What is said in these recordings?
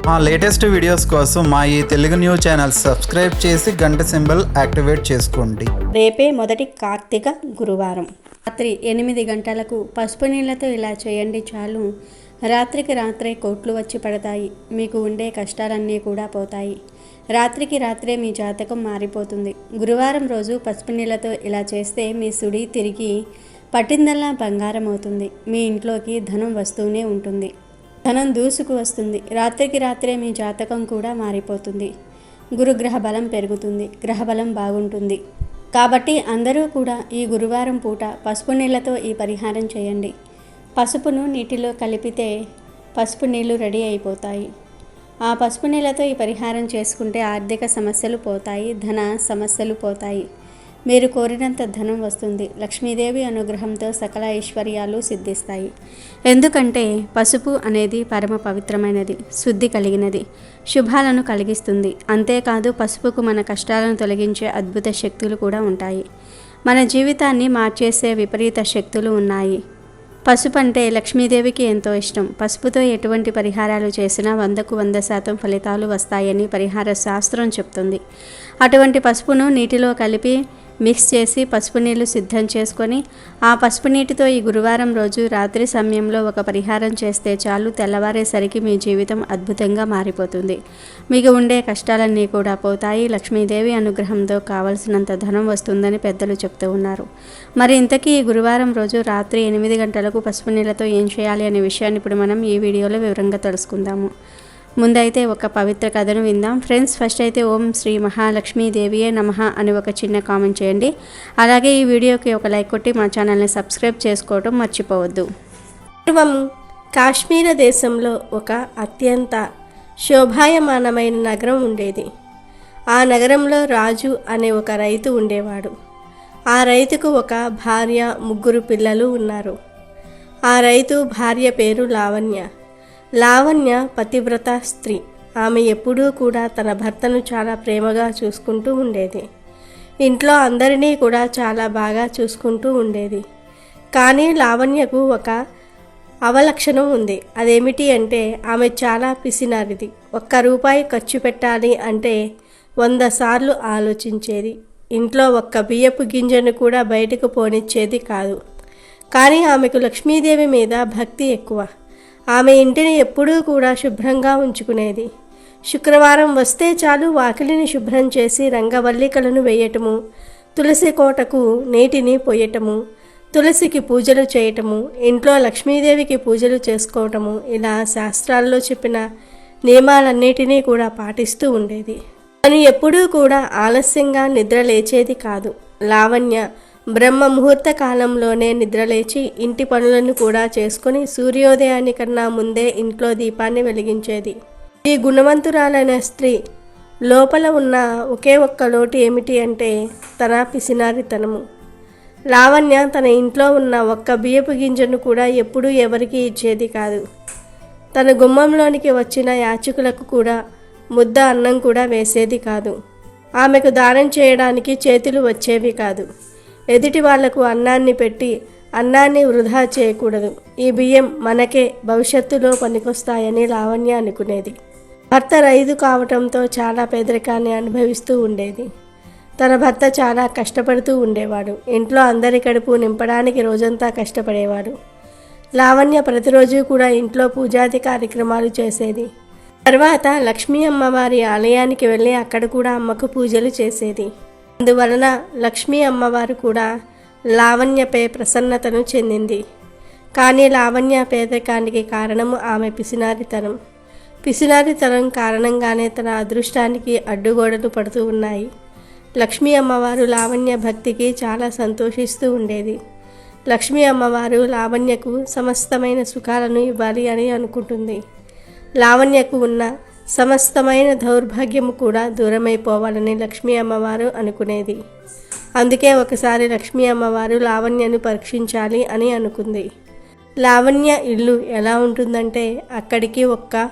మా latest videos కోసం మా ఈ తెలుగు న్యూస్ ఛానల్ సబ్స్క్రైబ్ చేసి గంట సింబల్ యాక్టివేట్ చేసుకోండి. రేపే మొదటి కార్తీక గురువారం రాత్రి 8 గంటలకు పసుపు నీళ్లతో ఇలా చేయండి చాలు. రాత్రికి రాత్రే కోట్లు వచ్చి పడతాయి. మీకు ఉండే కష్టాలన్నీ కూడా పోతాయి. రాత్రికి రాత్రే మీ జాతకం మారిపోతుంది. గురువారం రోజు పసుపు నీళ్లతో ఇలా చేస్తే మీ సుడి తిరిగి పట్టిందల్లా బంగారం అవుతుంది. మీ ఇంట్లోకి ధనం వస్తూనే ఉంటుంది. ధనం దూసుకు వస్తుంది. రాత్రికి రాత్రే మీ జాతకం కూడా మారిపోతుంది. గురుగ్రహ బలం పెరుగుతుంది. గ్రహబలం బాగుంటుంది. కాబట్టి అందరూ కూడా ఈ గురువారం పూట పసుపు నీళ్లతో ఈ పరిహారం చేయండి. పసుపును నీటిలో కలిపితే పసుపు నీళ్లు రెడీ అయిపోతాయి. ఆ పసుపు నీళ్లతో ఈ పరిహారం చేసుకుంటే ఆర్థిక సమస్యలు పోతాయి. ధన సమస్యలు పోతాయి. మీరు కోరినంత ధనం వస్తుంది. లక్ష్మీదేవి అనుగ్రహంతో సకల ఐశ్వర్యాలు సిద్ధిస్తాయి. ఎందుకంటే పసుపు అనేది పరమ పవిత్రమైనది, శుద్ధి కలిగినది, శుభాలను కలిగిస్తుంది. అంతేకాదు పసుపుకు మన కష్టాలను తొలగించే అద్భుత శక్తులు కూడా ఉంటాయి. మన జీవితాన్ని మార్చేసే విపరీత శక్తులు ఉన్నాయి. పసుపు అంటే లక్ష్మీదేవికి ఎంతో ఇష్టం. పసుపుతో ఎటువంటి పరిహారాలు చేసినా 100కు 100% ఫలితాలు వస్తాయని పరిహార శాస్త్రం చెప్తుంది. అటువంటి పసుపును నీటిలో కలిపి మిక్స్ చేసి పసుపు నీళ్లు సిద్ధం చేసుకొని ఆ పసుపు నీటితో ఈ గురువారం రోజు రాత్రి సమయంలో ఒక పరిహారం చేస్తే చాలు. తెల్లవారేసరికి మీ జీవితం అద్భుతంగా మారిపోతుంది. మీకు ఉండే కష్టాలన్నీ కూడా పోతాయి. లక్ష్మీదేవి అనుగ్రహంతో కావలసినంత ధనం వస్తుందని పెద్దలు చెప్తూ ఉన్నారు. మరి ఇంతకీ ఈ గురువారం రోజు రాత్రి 8 గంటలకు పసుపు నీళ్లతో ఏం చేయాలి అనే విషయాన్ని ఇప్పుడు మనం ఈ వీడియోలో వివరంగా తెలుసుకుందాము. ముందైతే ఒక పవిత్ర కథను విందాం ఫ్రెండ్స్. ఫస్ట్ అయితే ఓం శ్రీ మహాలక్ష్మీదేవియే నమః అని ఒక చిన్న కామెంట్ చేయండి. అలాగే ఈ వీడియోకి ఒక లైక్ కొట్టి మా ఛానల్ని సబ్స్క్రైబ్ చేసుకోవడం మర్చిపోవద్దు. పూర్వం కాశ్మీర దేశంలో ఒక అత్యంత శోభాయమానమైన నగరం ఉండేది. ఆ నగరంలో రాజు అనే ఒక రైతు ఉండేవాడు. ఆ రైతుకు ఒక భార్య, 3 పిల్లలు ఉన్నారు. ఆ రైతు భార్య పేరు లావణ్య. లావణ్య పతివ్రత స్త్రీ. ఆమె ఎప్పుడూ కూడా తన భర్తను చాలా ప్రేమగా చూసుకుంటూ ఉండేది. ఇంట్లో అందరినీ కూడా చాలా బాగా చూసుకుంటూ ఉండేది. కానీ లావణ్యకు ఒక అవలక్షణం ఉంది. అదేమిటి అంటే ఆమె చాలా పిసినారిది. ₹1 ఖర్చు పెట్టాలి అంటే 100 సార్లు ఆలోచించేది. ఇంట్లో ఒక్క బియ్యపు గింజను కూడా బయటకు పోనిచ్చేది కాదు. కానీ ఆమెకు లక్ష్మీదేవి మీద భక్తి ఎక్కువ. ఆమె ఇంటిని ఎప్పుడూ కూడా శుభ్రంగా ఉంచుకునేది. శుక్రవారం వస్తే చాలు వాకిలిని శుభ్రం చేసి రంగవల్లికలను వేయటము, తులసి కోటకు నీటిని పోయటము, తులసికి పూజలు చేయటము, ఇంట్లో లక్ష్మీదేవికి పూజలు చేసుకోవటము, ఇలా శాస్త్రాల్లో చెప్పిన నియమాలన్నిటినీ కూడా పాటిస్తూ ఉండేది. తను ఎప్పుడూ కూడా ఆలస్యంగా నిద్ర లేచేది కాదు. లావణ్య బ్రహ్మ ముహూర్త కాలంలోనే నిద్రలేచి ఇంటి పనులను కూడా చేసుకుని సూర్యోదయానికన్నా ముందే ఇంట్లో దీపాన్ని వెలిగించేది. ఈ గుణవంతురాలైన స్త్రీ లోపల ఉన్న ఒకే ఒక్క లోటు ఏమిటి అంటే తన పిసినారితనము. లావణ్య తన ఇంట్లో ఉన్న ఒక్క బియ్యపు గింజను కూడా ఎప్పుడూ ఎవరికీ ఇచ్చేది కాదు. తన గుమ్మంలోనికి వచ్చిన యాచకులకు కూడా ముద్ద అన్నం కూడా వేసేది కాదు. ఆమెకు దానం చేయడానికి చేతులు వచ్చేవి కాదు. ఎదుటి వాళ్లకు అన్నాన్ని పెట్టి అన్నాన్ని వృధా చేయకూడదు. ఈ బియ్యం మనకే భవిష్యత్తులో పనికొస్తాయని లావణ్య అనుకునేది. భర్త రైతు కావటంతో చాలా పేదరికాన్ని అనుభవిస్తూ ఉండేది. తన భర్త చాలా కష్టపడుతూ ఉండేవాడు. ఇంట్లో అందరి కడుపు నింపడానికి రోజంతా కష్టపడేవాడు. లావణ్య ప్రతిరోజు కూడా ఇంట్లో పూజాది కార్యక్రమాలు చేసేది. తర్వాత లక్ష్మీ అమ్మవారి ఆలయానికి వెళ్ళి అక్కడ కూడా అమ్మకు పూజలు చేసేది. అందువలన లక్ష్మీ అమ్మవారు కూడా లావణ్యపై ప్రసన్నతను చెందింది. కానీ లావణ్య పేదరికానికి కారణము ఆమె పిసినారితనం. పిసినారితనం కారణంగానే తన అదృష్టానికి అడ్డుగోడలు పడుతూ ఉన్నాయి. లక్ష్మీ అమ్మవారు లావణ్య భక్తికి చాలా సంతోషిస్తూ ఉండేది. లక్ష్మీ అమ్మవారు లావణ్యకు సమస్తమైన సుఖాలను ఇవ్వాలి అని అనుకుంటుంది. లావణ్యకు ఉన్న సమస్తమైన దౌర్భాగ్యము కూడా దూరమైపోవాలని లక్ష్మీ అమ్మవారు అనుకునేది. అందుకే ఒకసారి లక్ష్మీ అమ్మవారు లావణ్యను పరీక్షించాలి అని అనుకుంది. లావణ్య ఇల్లు ఎలా ఉంటుందంటే అక్కడికి ఒక్క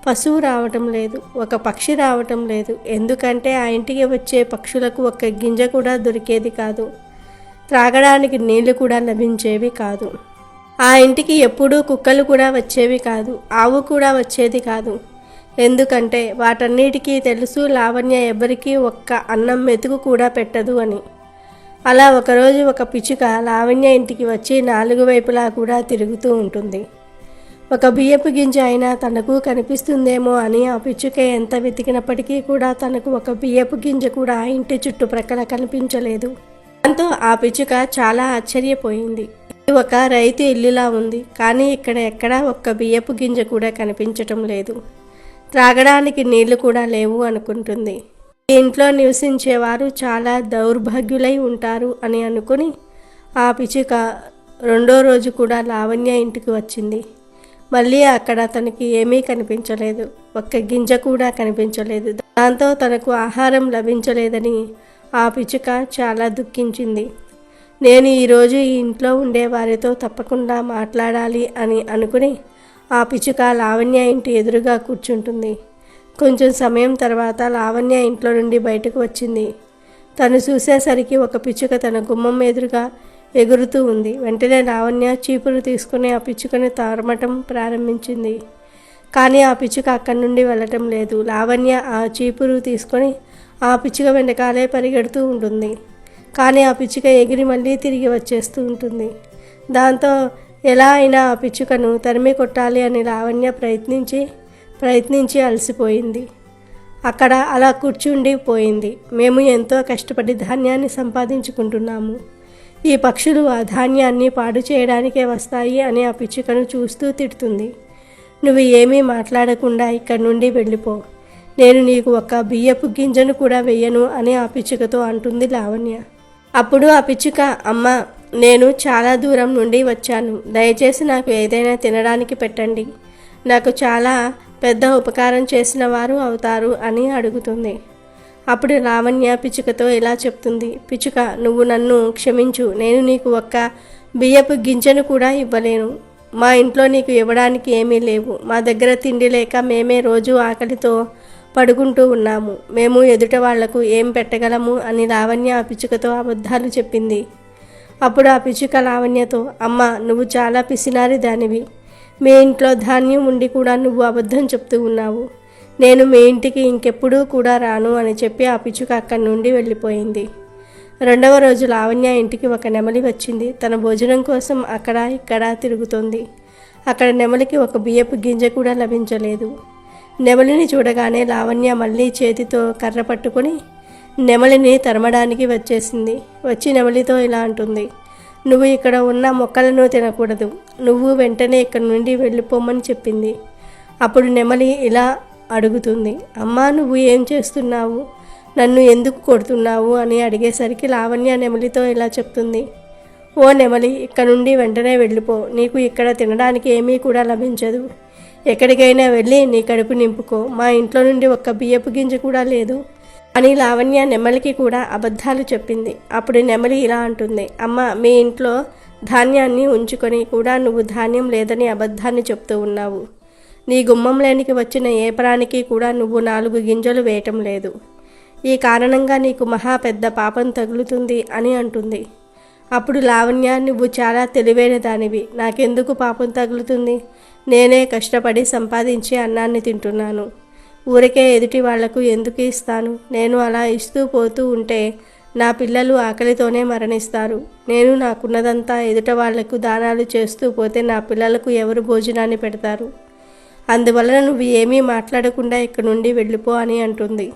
పశువు రావటం లేదు, ఒక పక్షి రావటం లేదు. ఎందుకంటే ఆ ఇంటికి వచ్చే పక్షులకు ఒక్క గింజ కూడా దొరికేది కాదు. త్రాగడానికి నీళ్లు కూడా లభించేవి కాదు. ఆ ఇంటికి ఎప్పుడూ కుక్కలు కూడా వచ్చేవి కాదు, ఆవు కూడా వచ్చేది కాదు. ఎందుకంటే వాటన్నిటికీ తెలుసు లావణ్య ఎవ్వరికీ ఒక్క అన్నం మెతుకు కూడా పెట్టదు అని. అలా ఒకరోజు ఒక పిచ్చుక లావణ్య ఇంటికి వచ్చి 4 వైపులా కూడా తిరుగుతూ ఉంటుంది. ఒక బియ్యపు గింజ అయినా తనకు కనిపిస్తుందేమో అని ఆ పిచ్చుక ఎంత వెతికినప్పటికీ కూడా తనకు ఒక బియ్యపు గింజ కూడా ఇంటి చుట్టుప్రక్కల కనిపించలేదు. దాంతో ఆ పిచ్చుక చాలా ఆశ్చర్యపోయింది. ఇది ఒక రైతు ఇల్లులా ఉంది, కానీ ఇక్కడ ఎక్కడా ఒక్క బియ్యపు గింజ కూడా కనిపించటం లేదు, త్రాగడానికి నీళ్లు కూడా లేవు అనుకుంటుంది. ఈ ఇంట్లో నివసించేవారు చాలా దౌర్భాగ్యులై ఉంటారు అని అనుకుని ఆ పిచ్చుక 2వ రోజు కూడా లావణ్య ఇంటికి వచ్చింది. మళ్ళీ అక్కడ తనకి ఏమీ కనిపించలేదు, ఒక్క గింజ కూడా కనిపించలేదు. దాంతో తనకు ఆహారం లభించలేదని ఆ పిచ్చుక చాలా దుఃఖించింది. నేను ఈరోజు ఈ ఇంట్లో ఉండే వారితో తప్పకుండా మాట్లాడాలి అని అనుకుని ఆ పిచ్చుక లావణ్య ఇంటి ఎదురుగా కూర్చుంటుంది. కొంచెం సమయం తర్వాత లావణ్య ఇంట్లో నుండి బయటకు వచ్చింది. తను చూసేసరికి ఒక పిచ్చుక తన గుమ్మం ఎదురుగా ఎగురుతూ ఉంది. వెంటనే లావణ్య చీపురు తీసుకుని ఆ పిచ్చుకని తరమటం ప్రారంభించింది. కానీ ఆ పిచ్చుక అక్కడి నుండి వెళ్ళటం లేదు. లావణ్య ఆ చీపురు తీసుకొని ఆ పిచ్చుక వెనకాలే పరిగెడుతూ ఉంటుంది. కానీ ఆ పిచ్చుక ఎగిరి మళ్ళీ తిరిగి వచ్చేస్తూ ఉంటుంది. దాంతో ఎలా అయినా ఆ పిచ్చుకను తరిమి కొట్టాలి అని లావణ్య ప్రయత్నించి అలసిపోయింది. అక్కడ అలా కూర్చుండిపోయింది. మేము ఎంతో కష్టపడి ధాన్యాన్ని సంపాదించుకుంటున్నాము, ఈ పక్షులు ఆ ధాన్యాన్ని పాడు చేయడానికే వస్తాయి అని ఆ పిచ్చుకను చూస్తూ తిడుతుంది. నువ్వు ఏమీ మాట్లాడకుండా ఇక్కడి నుండి వెళ్ళిపో, నేను నీకు ఒక్క బియ్యపు గింజను కూడా వెయ్యను అని ఆ పిచ్చుకతో అంటుంది లావణ్య. అప్పుడు ఆ పిచ్చుక, అమ్మ, నేను చాలా దూరం నుండి వచ్చాను, దయచేసి నాకు ఏదైనా తినడానికి పెట్టండి, నాకు చాలా పెద్ద ఉపకారం చేసిన వారు అవుతారు అని అడుగుతుంది. అప్పుడు లావణ్య పిచ్చుకతో ఇలా చెప్తుంది. పిచ్చుక, నువ్వు నన్ను క్షమించు, నేను నీకు ఒక్క బియ్యపు గింజను కూడా ఇవ్వలేను. మా ఇంట్లో నీకు ఇవ్వడానికి ఏమీ లేవు, మా దగ్గర తిండి లేక మేమే రోజు ఆకలితో పడుకుంటూ ఉన్నాము, మేము ఎదుట వాళ్లకు ఏం పెట్టగలము అని లావణ్య ఆ పిచ్చుకతో అబద్ధాలు చెప్పింది. అప్పుడు ఆ పిచ్చుక లావణ్యతో, అమ్మ, నువ్వు చాలా పిసినారి దానివి, మీ ఇంట్లో ధాన్యం ఉండి కూడా నువ్వు అబద్ధం చెప్తూ ఉన్నావు, నేను మీ ఇంటికి ఇంకెప్పుడూ కూడా రాను అని చెప్పి ఆ పిచ్చుక అక్కడి నుండి వెళ్ళిపోయింది. 2వ రోజు లావణ్య ఇంటికి ఒక నెమలి వచ్చింది. తన భోజనం కోసం అక్కడ ఇక్కడ తిరుగుతోంది. అక్కడ నెమలికి ఒక బియ్యపు గింజ కూడా లభించలేదు. నెమలిని చూడగానే లావణ్య మళ్ళీ చేతితో కర్ర పట్టుకొని నెమలిని తరమడానికి వచ్చేసింది. వచ్చి నెమలితో ఇలా అంటుంది, నువ్వు ఇక్కడ ఉన్న మొక్కలను తినకూడదు, నువ్వు వెంటనే ఇక్కడి నుండి వెళ్ళిపోమని చెప్పింది. అప్పుడు నెమలి ఇలా అడుగుతుంది, అమ్మా, నువ్వు ఏం చేస్తున్నావు, నన్ను ఎందుకు కొడుతున్నావు అని అడిగేసరికి లావణ్య నెమలితో ఇలా చెప్తుంది, ఓ నెమలి, ఇక్కడ నుండి వెంటనే వెళ్ళిపో, నీకు ఇక్కడ తినడానికి ఏమీ కూడా లభించదు, ఎక్కడికైనా వెళ్ళి నీ కడుపు నింపుకో, మా ఇంట్లో నుండి ఒక్క బియ్యపు గింజ కూడా లేదు అని లావణ్య నెమలికి కూడా అబద్ధాలు చెప్పింది. అప్పుడు నెమలి ఇలా అంటుంది, అమ్మ, మీ ఇంట్లో ధాన్యాన్ని ఉంచుకొని కూడా నువ్వు ధాన్యం లేదని అబద్ధాన్ని చెప్తూ ఉన్నావు, నీ గుమ్మంలోనికి వచ్చిన ఏ ప్రాణికి కూడా నువ్వు 4 గింజలు వేయటం లేదు, ఈ కారణంగా నీకు మహా పెద్ద పాపం తగులుతుంది అని అంటుంది. అప్పుడు లావణ్య, నువ్వు చాలా తెలివైన దానివి, నాకెందుకు పాపం తగులుతుంది, నేనే కష్టపడి సంపాదించి అన్నాన్ని తింటున్నాను, ఊరికే ఎదుటి వాళ్లకు ఎందుకు ఇస్తాను, నేను అలా ఇస్తూ పోతూ ఉంటే నా పిల్లలు ఆకలితోనే మరణిస్తారు, నేను నాకున్నదంతా ఎదుట వాళ్లకు దానాలు చేస్తూ పోతే నా పిల్లలకు ఎవరు భోజనాన్ని పెడతారు, అందువలన నువ్వు ఏమీ మాట్లాడకుండా ఇక్కడి నుండి వెళ్ళిపో అని అంటుంది.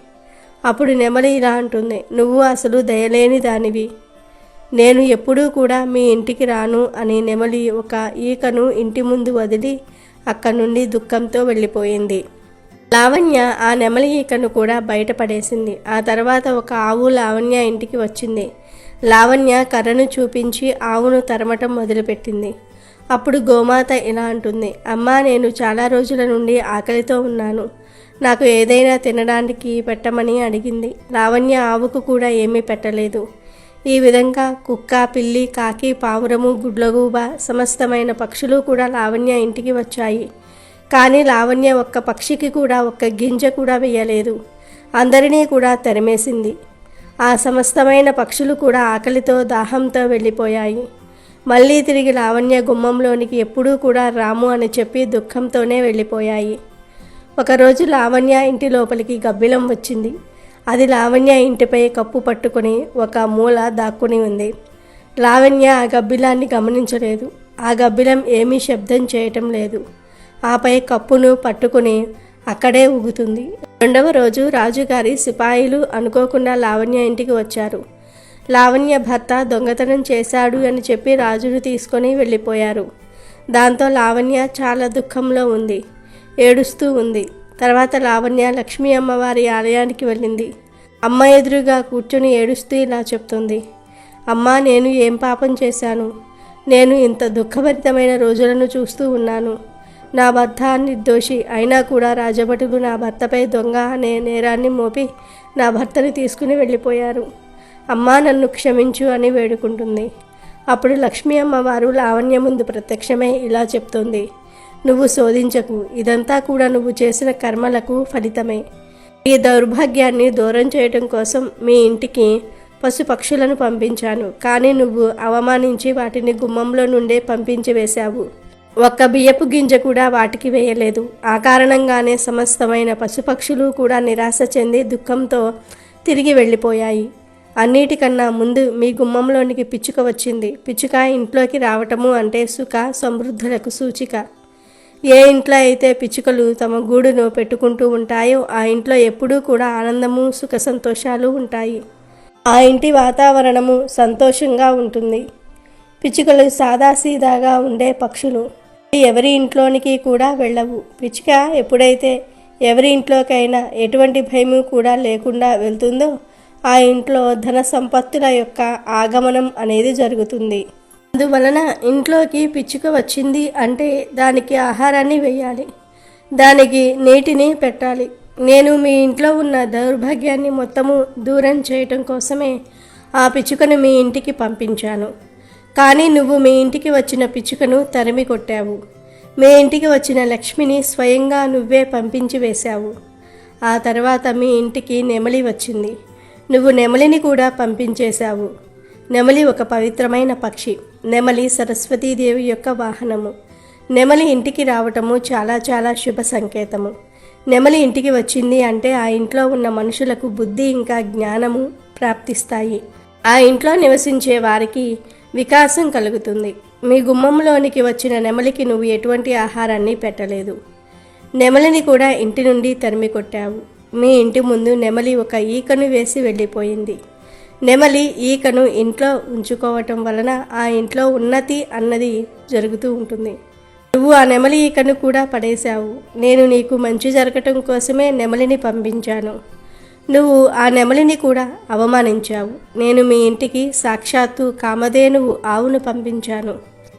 అప్పుడు నెమలి ఇలా అంటుంది, నువ్వు అసలు దయలేని దానివి, నేను ఎప్పుడూ కూడా మీ ఇంటికి రాను అని నెమలి ఒక ఈకను ఇంటి ముందు వదిలి అక్కడి నుండి దుఃఖంతో వెళ్ళిపోయింది. లావణ్య ఆ నెమలి ఈకను కూడా బయటపడేసింది. ఆ తర్వాత ఒక ఆవు లావణ్య ఇంటికి వచ్చింది. లావణ్య కర్రను చూపించి ఆవును తరమటం మొదలుపెట్టింది. అప్పుడు గోమాత ఇలా అంటుంది, అమ్మా, నేను చాలా రోజుల నుండి ఆకలితో ఉన్నాను, నాకు ఏదైనా తినడానికి పెట్టమని అడిగింది. లావణ్య ఆవుకు కూడా ఏమీ పెట్టలేదు. ఈ విధంగా కుక్క, పిల్లి, కాకి, పావురము, గుడ్లగూబ సమస్తమైన పక్షులు కూడా లావణ్య ఇంటికి వచ్చాయి. కానీ లావణ్య ఒక్క పక్షికి కూడా ఒక్క గింజ కూడా వేయలేదు, అందరినీ కూడా తరిమేసింది. ఆ సమస్తమైన పక్షులు కూడా ఆకలితో దాహంతో వెళ్ళిపోయాయి. మళ్ళీ తిరిగి లావణ్య గుమ్మంలోనికి ఎప్పుడూ కూడా రాము అని చెప్పి దుఃఖంతోనే వెళ్ళిపోయాయి. ఒకరోజు లావణ్య ఇంటి లోపలికి గబ్బిలం వచ్చింది. అది లావణ్య ఇంటిపై కప్పు పట్టుకుని ఒక మూల దాక్కుని ఉంది. లావణ్య ఆ గబ్బిలాన్ని గమనించలేదు. ఆ గబ్బిలం ఏమీ శబ్దం చేయటం లేదు. ఆపై కప్పును పట్టుకుని అక్కడే ఊగుతుంది. రెండవ రోజు రాజుగారి సిపాయిలు అనుకోకుండా లావణ్య ఇంటికి వచ్చారు. లావణ్య భర్త దొంగతనం చేశాడు అని చెప్పి రాజును తీసుకొని వెళ్ళిపోయారు. దాంతో లావణ్య చాలా దుఃఖంలో ఉంది, ఏడుస్తూ ఉంది. తర్వాత లావణ్య లక్ష్మీ అమ్మవారి ఆలయానికి వెళ్ళింది. అమ్మ ఎదురుగా కూర్చొని ఏడుస్తూ ఇలా చెప్తుంది, అమ్మా, నేను ఏం పాపం చేశాను? నేను ఇంత దుఃఖభరితమైన రోజులను చూస్తూ ఉన్నాను. నా భర్త నిర్దోషి అయినా కూడా రాజభటులు నా భర్తపై దొంగ అనే నేరాన్ని మోపి నా భర్తని తీసుకుని వెళ్ళిపోయారు. అమ్మా, నన్ను క్షమించు అని వేడుకుంటుంది. అప్పుడు లక్ష్మీ అమ్మవారు లావణ్య ముందు ప్రత్యక్షమై ఇలా చెప్తుంది, నువ్వు శోధించకు, ఇదంతా కూడా నువ్వు చేసిన కర్మలకు ఫలితమే. ఈ దౌర్భాగ్యాన్ని దూరం చేయడం కోసం మీ ఇంటికి పశుపక్షులను పంపించాను, కానీ నువ్వు అవమానించి వాటిని గుమ్మంలో నుండే పంపించి వేశావు. ఒక్క బియ్యపు గింజ కూడా వాటికి వేయలేదు. ఆ కారణంగానే సమస్తమైన పశుపక్షులు కూడా నిరాశ చెంది దుఃఖంతో తిరిగి వెళ్ళిపోయాయి. అన్నిటికన్నా ముందు మీ గుమ్మంలోనికి పిచ్చుక వచ్చింది. పిచ్చుక ఇంట్లోకి రావటము అంటే సుఖ సమృద్ధులకు సూచిక. ఏ ఇంట్లో అయితే పిచ్చుకలు తమ గూడును పెట్టుకుంటూ ఉంటాయో ఆ ఇంట్లో ఎప్పుడూ కూడా ఆనందము, సుఖ సంతోషాలు ఉంటాయి. ఆ ఇంటి వాతావరణము సంతోషంగా ఉంటుంది. పిచ్చుకలు సాదాసీదాగా ఉండే పక్షులు. ఎవరి ఇంట్లోనికి కూడా వెళ్ళవు. పిచ్చుక ఎప్పుడైతే ఎవరి ఇంట్లోకైనా ఎటువంటి భయము కూడా లేకుండా వెళ్తుందో ఆ ఇంట్లో ధన సంపత్తుల యొక్క ఆగమనం అనేది జరుగుతుంది. అందువలన ఇంట్లోకి పిచ్చుక వచ్చింది అంటే దానికి ఆహారాన్ని వేయాలి, దానికి నీటిని పెట్టాలి. నేను మీ ఇంట్లో ఉన్న దౌర్భాగ్యాన్ని మొత్తము దూరం చేయటం కోసమే ఆ పిచ్చుకను మీ ఇంటికి పంపించాను. కానీ నువ్వు మీ ఇంటికి వచ్చిన పిచ్చుకను తరిమి కొట్టావు. మీ ఇంటికి వచ్చిన లక్ష్మిని స్వయంగా నువ్వే పంపించి వేశావు. ఆ తర్వాత మీ ఇంటికి నెమలి వచ్చింది. నువ్వు నెమలిని కూడా పంపించేశావు. నెమలి ఒక పవిత్రమైన పక్షి. నెమలి సరస్వతీదేవి యొక్క వాహనము. నెమలి ఇంటికి రావటము చాలా చాలా శుభ సంకేతము. నెమలి ఇంటికి వచ్చింది అంటే ఆ ఇంట్లో ఉన్న మనుషులకు బుద్ధి ఇంకా జ్ఞానము ప్రాప్తిస్తాయి. ఆ ఇంట్లో నివసించే వారికి వికాసం కలుగుతుంది. మీ గుమ్మంలోనికి వచ్చిన నెమలికి నువ్వు ఎటువంటి ఆహారాన్ని పెట్టలేదు. నెమలిని కూడా ఇంటి నుండి తరిమి కొట్టావు. మీ ఇంటి ముందు నెమలి ఒక ఈకను వేసి వెళ్ళిపోయింది. నెమలి ఈకను ఇంట్లో ఉంచుకోవటం వలన ఆ ఇంట్లో ఉన్నతి అన్నది జరుగుతూ ఉంటుంది. నువ్వు ఆ నెమలి ఈకను కూడా పడేశావు. నేను నీకు మంచి జరగటం కోసమే నెమలిని పంపించాను. నువ్వు ఆ నెమలిని కూడా అవమానించావు. నేను మీ ఇంటికి సాక్షాత్తు కామధేనువు ఆవును పంపించాను.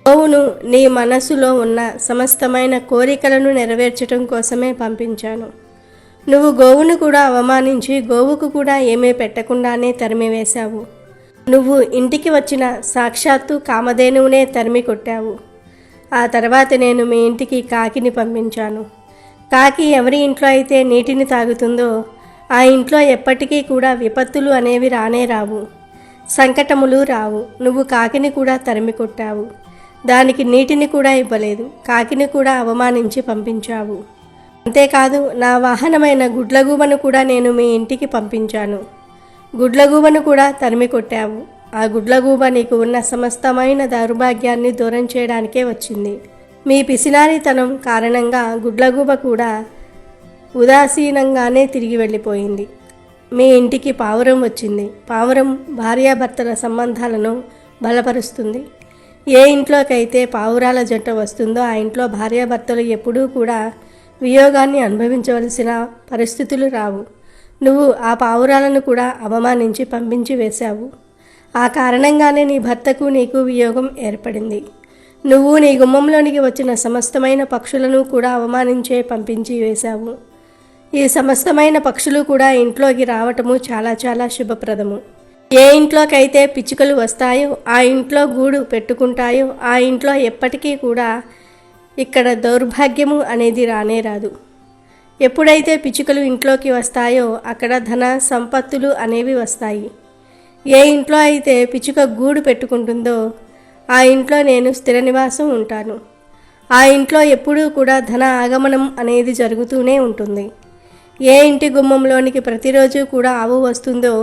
గోవును నీ మనసులో ఉన్న సమస్తమైన కోరికలను నెరవేర్చడం కోసమే పంపించాను. నువ్వు గోవును కూడా అవమానించి గోవుకు కూడా ఏమీ పెట్టకుండానే తరిమివేశావు. నువ్వు ఇంటికి వచ్చిన సాక్షాత్తు కామధేనువునే తరిమి కొట్టావు. ఆ తర్వాత నేను మీ ఇంటికి కాకిని పంపించాను. కాకి ఎవరి ఇంట్లో అయితే నీటిని తాగుతుందో ఆ ఇంట్లో ఎప్పటికీ కూడా విపత్తులు అనేవి రానే రావు, సంకటములు రావు. నువ్వు కాకిని కూడా తరిమి కొట్టావు. దానికి నీటిని కూడా ఇవ్వలేదు. కాకిని కూడా అవమానించి పంపించావు. అంతేకాదు, నా వాహనమైన గుడ్లగూబను కూడా నేను మీ ఇంటికి పంపించాను. గుడ్లగూబను కూడా తరిమి కొట్టావు. ఆ గుడ్లగూబ నీకు ఉన్న సమస్తమైన దౌర్భాగ్యాన్ని దూరం చేయడానికే వచ్చింది. మీ పిసినారితనం కారణంగా గుడ్లగూబ కూడా ఉదాసీనంగానే తిరిగి వెళ్ళిపోయింది. మీ ఇంటికి పావురం వచ్చింది. పావురం భార్యాభర్తల సంబంధాలను బలపరుస్తుంది. ఏ ఇంట్లోకైతే పావురాల జంట వస్తుందో ఆ ఇంట్లో భార్యాభర్తలు ఎప్పుడూ కూడా వియోగాన్ని అనుభవించవలసిన పరిస్థితులు రావు. నువ్వు ఆ పావురాలను కూడా అవమానించి పంపించి వేశావు. ఆ కారణంగానే నీ భర్తకు నీకు వియోగం ఏర్పడింది. నువ్వు నీ గుమ్మంలోనికి వచ్చిన సమస్తమైన పక్షులను కూడా అవమానించే పంపించి వేశావు. ఈ సమస్తమైన పక్షులు కూడా ఇంట్లోకి రావటము చాలా చాలా శుభప్రదము. ఏ ఇంట్లోకైతే పిచ్చుకలు వస్తాయో ఆ ఇంట్లో గూడు పెట్టుకుంటాయో ఆ ఇంట్లో ఎప్పటికీ కూడా ఇక్కడ దౌర్భాగ్యము అనేది రానే రాదు. ఎప్పుడైతే పిచ్చుకలు ఇంట్లోకి వస్తాయో అక్కడ ధన సంపత్తులు అనేవి వస్తాయి. ఏ ఇంట్లో అయితే పిచ్చుక గూడు పెట్టుకుంటుందో ఆ ఇంట్లో నేను స్థిర నివాసం ఉంటాను. ఆ ఇంట్లో ఎప్పుడూ కూడా ధన ఆగమనం అనేది జరుగుతూనే ఉంటుంది. ఏ ఇంటి గుమ్మంలోనికి ప్రతిరోజు కూడా ఆవు వస్తుందో,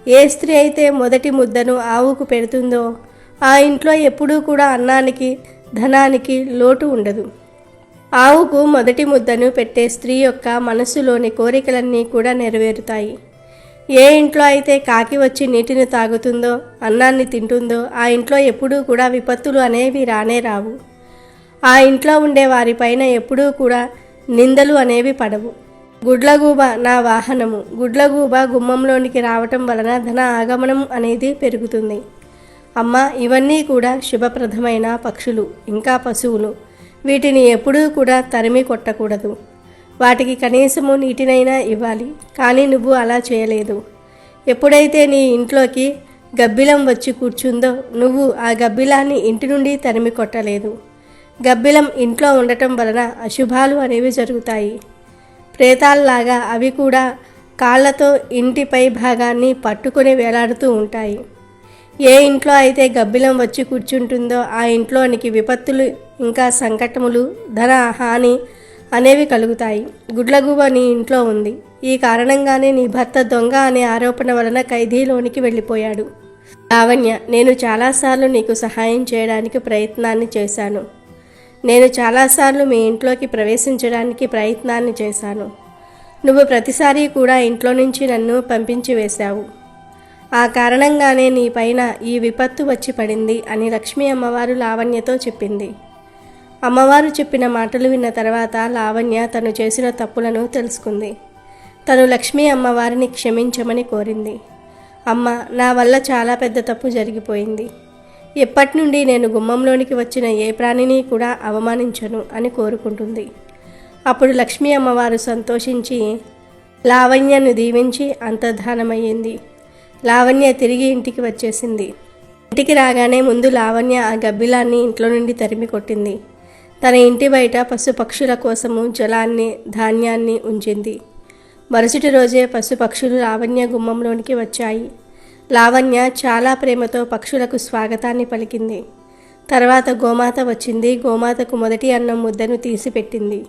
ఏ స్త్రీ అయితే మొదటి ముద్దను ఆవుకు పెడుతుందో ఆ ఇంట్లో ఎప్పుడూ కూడా అన్నానికి ధనానికి లోటు ఉండదు. ఆవుకు మొదటి ముద్దను పెట్టే స్త్రీ యొక్క మనస్సులోని కోరికలన్నీ కూడా నెరవేరుతాయి. ఏ ఇంట్లో అయితే కాకి వచ్చి నీటిని తాగుతుందో, అన్నాన్ని తింటుందో ఆ ఇంట్లో ఎప్పుడూ కూడా విపత్తులు అనేవి రానే రావు. ఆ ఇంట్లో ఉండే వారిపైన ఎప్పుడూ కూడా నిందలు అనేవి పడవు. గుడ్లగూబ నా వాహనము. గుడ్లగూబ గుమ్మంలోనికి రావటం వలన ధన ఆగమనం అనేది పెరుగుతుంది. అమ్మ, ఇవన్నీ కూడా శుభప్రదమైన పక్షులు, ఇంకా పశువులు. వీటిని ఎప్పుడూ కూడా తరిమి కొట్టకూడదు. వాటికి కనీసము నీటినైనా ఇవ్వాలి. కానీ నువ్వు అలా చేయలేదు. ఎప్పుడైతే నీ ఇంట్లోకి గబ్బిలం వచ్చి కూర్చుందో నువ్వు ఆ గబ్బిలాన్ని ఇంటి నుండి తరిమి కొట్టలేదు. గబ్బిలం ఇంట్లో ఉండటం వలన అశుభాలు అనేవి జరుగుతాయి. ప్రేతాల్లాగా అవి కూడా కాళ్లతో ఇంటి పై భాగాన్ని పట్టుకొని వేలాడుతూ ఉంటాయి. ఏ ఇంట్లో అయితే గబ్బిలం వచ్చి కూర్చుంటుందో ఆ ఇంట్లోనికి విపత్తులు, ఇంకా సంకటములు, ధన హాని అనేవి కలుగుతాయి. గుడ్లగూబ నీ ఇంట్లో ఉంది. ఈ కారణంగానే నీ భర్త దొంగ అనే ఆరోపణ వలన ఖైదీలోనికి వెళ్ళిపోయాడు. లావణ్య, నేను చాలాసార్లు నీకు సహాయం చేయడానికి ప్రయత్నాన్ని చేశాను. నేను చాలాసార్లు మీ ఇంట్లోకి ప్రవేశించడానికి ప్రయత్నాన్ని చేశాను. నువ్వు ప్రతిసారి కూడా ఇంట్లో నుంచి నన్ను పంపించి వేశావు. ఆ కారణంగానే నీ పైన ఈ విపత్తు వచ్చి పడింది అని లక్ష్మీ అమ్మవారు లావణ్యతో చెప్పింది. అమ్మవారు చెప్పిన మాటలు విన్న తర్వాత లావణ్య తను చేసిన తప్పులను తెలుసుకుంది. తను లక్ష్మీ అమ్మవారిని క్షమించమని కోరింది. అమ్మ, నా వల్ల చాలా పెద్ద తప్పు జరిగిపోయింది. ఎప్పటి నుండి నేను గుమ్మంలోనికి వచ్చిన ఏ ప్రాణిని కూడా అవమానించను అని కోరుకుంటుంది. అప్పుడు లక్ష్మీ అమ్మవారు సంతోషించి లావణ్యను దీవించి అంతర్ధానమయ్యింది. లావణ్య తిరిగి ఇంటికి వచ్చేసింది. ఇంటికి రాగానే ముందు లావణ్య ఆ గబ్బిలాన్ని ఇంట్లో నుండి తరిమి కొట్టింది. తన ఇంటి బయట పశుపక్షుల కోసము జలాన్ని, ధాన్యాన్ని ఉంచింది. మరుసటి రోజే పశుపక్షులు లావణ్య గుమ్మంలోనికి వచ్చాయి. లావణ్య చాలా ప్రేమతో పక్షులకు స్వాగతాన్ని పలికింది. తర్వాత గోమాత వచ్చింది. గోమాతకు మొదటి అన్నం ముద్దను తీసి పెట్టింది.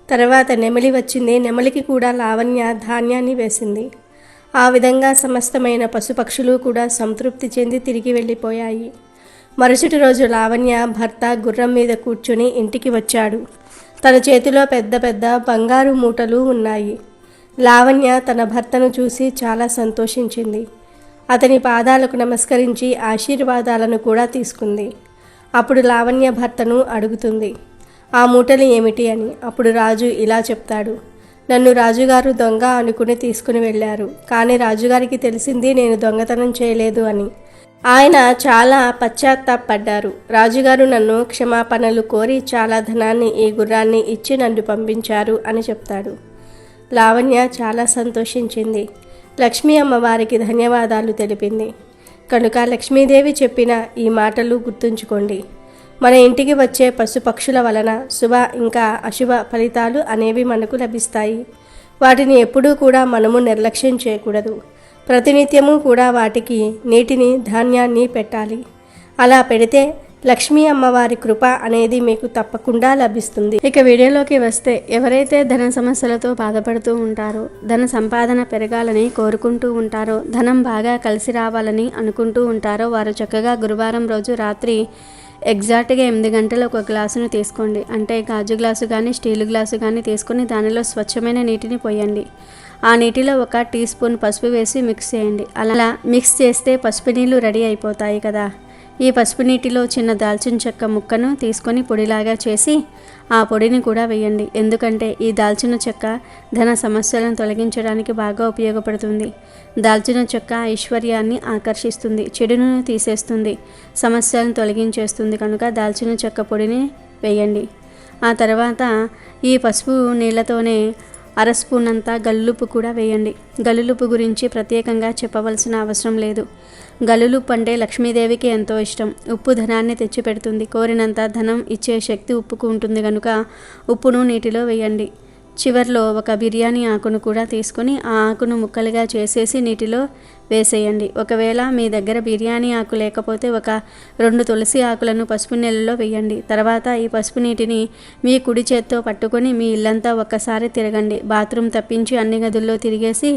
తర్వాత నెమలి వచ్చింది. నెమలికి కూడా లావణ్య ధాన్యాన్ని వేసింది. ఆ విధంగా సమస్తమైన పశుపక్షులు కూడా సంతృప్తి చెంది తిరిగి వెళ్ళిపోయాయి. మరుసటి రోజు లావణ్య భర్త గుర్రం మీద కూర్చుని ఇంటికి వచ్చాడు. తన చేతిలో పెద్ద పెద్ద బంగారు మూటలు ఉన్నాయి. లావణ్య తన భర్తను చూసి చాలా సంతోషించింది. అతని పాదాలకు నమస్కరించి ఆశీర్వాదాలను కూడా తీసుకుంది. అప్పుడు లావణ్య భర్తను అడుగుతుంది, ఆ మూటలు ఏమిటి అని. అప్పుడు రాజు ఇలా చెప్తాడు, నన్ను రాజుగారు దొంగ అనుకుని తీసుకుని వెళ్ళారు. కానీ రాజుగారికి తెలిసింది నేను దొంగతనం చేయలేదు అని. ఆయన చాలా పశ్చాత్తాపడ్డారు. రాజుగారు నన్ను క్షమాపణలు కోరి చాలా ధనాన్ని ఈ గుర్రాన్ని ఇచ్చి నన్ను పంపించారు అని చెప్తాడు. లావణ్య చాలా సంతోషించింది. లక్ష్మీ అమ్మవారికి ధన్యవాదాలు తెలిపింది. కనుక లక్ష్మీదేవి చెప్పిన ఈ మాటలు గుర్తుంచుకోండి. మన ఇంటికి వచ్చే పశుపక్షుల వలన శుభ ఇంకా అశుభ ఫలితాలు అనేవి మనకు లభిస్తాయి. వాటిని ఎప్పుడూ కూడా మనము నిర్లక్ష్యం చేయకూడదు. ప్రతినిత్యము కూడా వాటికి నీటిని, ధాన్యాన్ని పెట్టాలి. అలా పెడితే లక్ష్మీ అమ్మవారి కృప అనేది మీకు తప్పకుండా లభిస్తుంది. ఇక వీడియోలోకి వస్తే, ఎవరైతే ధన సమస్యలతో బాధపడుతూ ఉంటారో, ధన సంపాదన పెరగాలని కోరుకుంటూ ఉంటారో, ధనం బాగా కలిసి రావాలని అనుకుంటూ ఉంటారో వారు చక్కగా గురువారం రోజు రాత్రి ఎగ్జాక్ట్గా 8 గంటలకు ఒక గ్లాసును తీసుకోండి. అంటే గాజు గ్లాసు కానీ స్టీల్ గ్లాసు కానీ తీసుకొని దానిలో స్వచ్ఛమైన నీటిని పోయండి. ఆ నీటిలో 1 టీ స్పూన్ పసుపు వేసి మిక్స్ చేయండి. అలా మిక్స్ చేస్తే పసుపు నీళ్ళు రెడీ అయిపోతాయి కదా. ఈ పసుపు నీటిలో చిన్న దాల్చిన చెక్క ముక్కను తీసుకొని పొడిలాగా చేసి ఆ పొడిని కూడా వేయండి. ఎందుకంటే ఈ దాల్చిన చెక్క ధన సమస్యలను తొలగించడానికి బాగా ఉపయోగపడుతుంది. దాల్చిన చెక్క ఐశ్వర్యాన్ని ఆకర్షిస్తుంది, చెడును తీసేస్తుంది, సమస్యలను తొలగించేస్తుంది. కనుక దాల్చిన చెక్క పొడిని వేయండి. ఆ తర్వాత ఈ పసుపు నీళ్ళతోనే 1/2 స్పూన్ అంతా గల్లుప్పు కూడా వేయండి. గల్లుప్పు గురించి ప్రత్యేకంగా చెప్పవలసిన అవసరం లేదు. గల్లుప్పు అంటే లక్ష్మీదేవికి ఎంతో ఇష్టం. ఉప్పు ధనాన్ని తెచ్చిపెడుతుంది. కోరినంత ధనం ఇచ్చే శక్తి ఉప్పుకు ఉంటుంది కనుక ఉప్పును నీటిలో వేయండి. చివర్లో ఒక బిర్యానీ ఆకును కూడా తీసుకొని ఆ ఆకును ముక్కలుగా చేసేసి నీటిలో వేసేయండి. ఒకవేళ మీ దగ్గర బిర్యానీ ఆకు లేకపోతే ఒక 2 తులసి ఆకులను పసుపు నీళ్ళలో వేయండి. తర్వాత ఈ పసుపు నీటిని మీ కుడి చేత్తో పట్టుకొని మీ ఇల్లంతా ఒక్కసారి తిరగండి. బాత్రూమ్ తప్పించి అన్ని గదుల్లో తిరిగేసి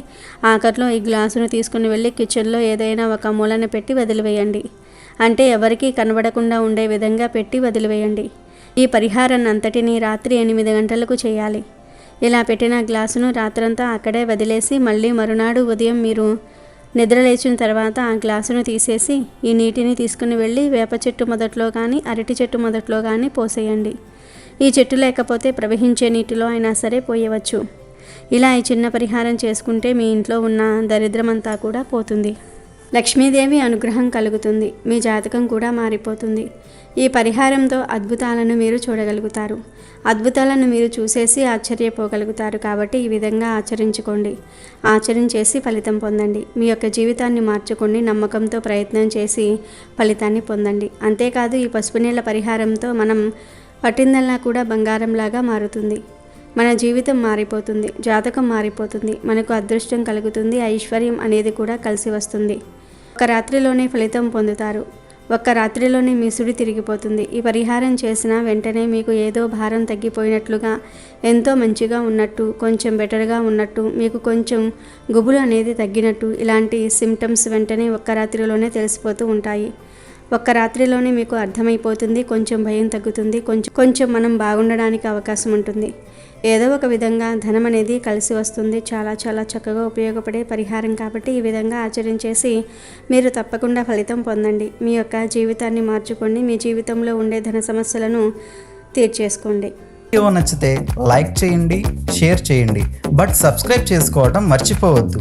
ఆఖరిలో ఈ గ్లాసును తీసుకుని వెళ్ళి కిచెన్లో ఏదైనా ఒక మూలన పెట్టి వదిలివేయండి. అంటే ఎవరికీ కనబడకుండా ఉండే విధంగా పెట్టి వదిలివేయండి. ఈ పరిహారాన్ని అంతటినీ రాత్రి 8 గంటలకు చేయాలి. ఇలా పెట్టిన గ్లాసును రాత్రంతా అక్కడే వదిలేసి మళ్ళీ మరునాడు ఉదయం మీరు నిద్రలేచిన తర్వాత ఆ గ్లాసును తీసేసి ఈ నీటిని తీసుకుని వెళ్ళి వేప చెట్టు మొదట్లో కానీ అరటి చెట్టు మొదట్లో కానీ పోసేయండి. ఈ చెట్టు లేకపోతే ప్రవహించే నీటిలో అయినా సరే పోయవచ్చు. ఇలా ఈ చిన్న పరిహారం చేసుకుంటే మీ ఇంట్లో ఉన్న దరిద్రమంతా కూడా పోతుంది. లక్ష్మీదేవి అనుగ్రహం కలుగుతుంది. మీ జాతకం కూడా మారిపోతుంది. ఈ పరిహారంతో అద్భుతాలను మీరు చూడగలుగుతారు. అద్భుతాలను మీరు చూసేసి ఆశ్చర్యపోగలుగుతారు. కాబట్టి ఈ విధంగా ఆచరించుకోండి. ఆచరించేసి ఫలితం పొందండి. మీ యొక్క జీవితాన్ని మార్చుకోండి. నమ్మకంతో ప్రయత్నం చేసి ఫలితాన్ని పొందండి. అంతేకాదు ఈ పసుపు నీళ్ళ పరిహారంతో మనం పట్టిందల్లా కూడా బంగారంలాగా మారుతుంది. మన జీవితం మారిపోతుంది. జాతకం మారిపోతుంది. మనకు అదృష్టం కలుగుతుంది. ఐశ్వర్యం అనేది కూడా కలిసి వస్తుంది. ఒక రాత్రిలోనే ఫలితం పొందుతారు. ఒక్క రాత్రిలోనే మీ సుడి తిరిగిపోతుంది. ఈ పరిహారం చేసిన వెంటనే మీకు ఏదో భారం తగ్గిపోయినట్లుగా, ఎంతో మంచిగా ఉన్నట్టు, కొంచెం బెటర్గా ఉన్నట్టు, మీకు కొంచెం గుబులు అనేది తగ్గినట్టు ఇలాంటి సిమ్టమ్స్ వెంటనే ఒక్క రాత్రిలోనే తెలిసిపోతూ ఉంటాయి. ఒక్క రాత్రిలోనే మీకు అర్థమైపోతుంది. కొంచెం భయం తగ్గుతుంది. కొంచెం మనం బాగుండడానికి అవకాశం ఉంటుంది. ఏదో ఒక విధంగా ధనం అనేది కలిసి వస్తుంది. చాలా చాలా చక్కగా ఉపయోగపడే పరిహారం కాబట్టి ఈ విధంగా ఆచరించేసి మీరు తప్పకుండా ఫలితం పొందండి. మీ యొక్క జీవితాన్ని మార్చుకోండి. మీ జీవితంలో ఉండే ధన సమస్యలను తీర్చేసుకోండి. వీడియో నచ్చితే లైక్ చేయండి, షేర్ చేయండి, బట్ సబ్స్క్రైబ్ చేసుకోవడం మర్చిపోవద్దు.